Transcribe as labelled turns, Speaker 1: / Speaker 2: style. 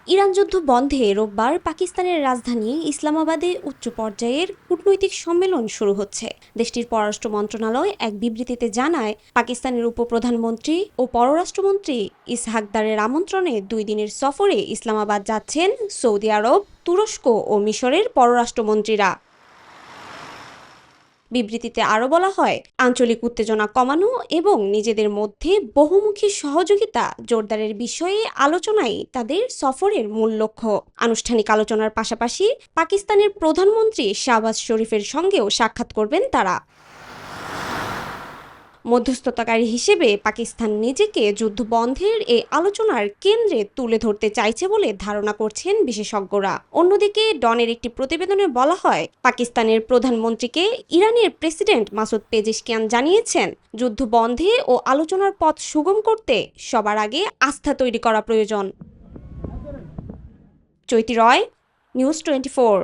Speaker 1: Iran যুদ্ধ বন্ধে রোববার পাকিস্তানের রাজধানী ইসলামাবাদে উচ্চ পর্যায়ের কূটনৈতিক সম্মেলন শুরু হচ্ছে। দেশটির পররাষ্ট্র মন্ত্রণালয় এক বিবৃতিতে জানায়, পাকিস্তানের উপপ্রধানমন্ত্রী ও পররাষ্ট্রমন্ত্রী ইসহাক দারের আমন্ত্রণে 2 দিনের সফরে ইসলামাবাদ যাচ্ছেন সৌদি আরব, তুরস্ক ও মিশরের পররাষ্ট্রমন্ত্রীরা। বিবৃতিতে আরও বলা হয়, আঞ্চলিক উত্তেজনা কমানো এবং নিজেদের মধ্যে বহুমুখী সহযোগিতা জোরদারের বিষয়ে আলোচনাই তাদের সফরের মূল লক্ষ্য। আনুষ্ঠানিক আলোচনার পাশাপাশি পাকিস্তানের প্রধানমন্ত্রী শাহবাজ শরীফের সঙ্গেও সাক্ষাৎ করবেন তারা। মধ্যস্থতাকারী হিসেবে পাকিস্তান নিজেকে যুদ্ধবন্ধের এই আলোচনার কেন্দ্রে তুলে ধরতে চাইছে বলে ধারণা করছেন বিশেষজ্ঞরা। অন্যদিকে ডনের একটি প্রতিবেদনে বলা হয়, পাকিস্তানের প্রধানমন্ত্রীকে ইরানের প্রেসিডেন্ট মাসুদ পেজেশকিয়ান জানিয়েছেন, যুদ্ধবন্ধে ও আলোচনার পথ সুগম করতে সবার আগে আস্থা তৈরি করা প্রয়োজন। চৈতি রয়, নিউজ 24।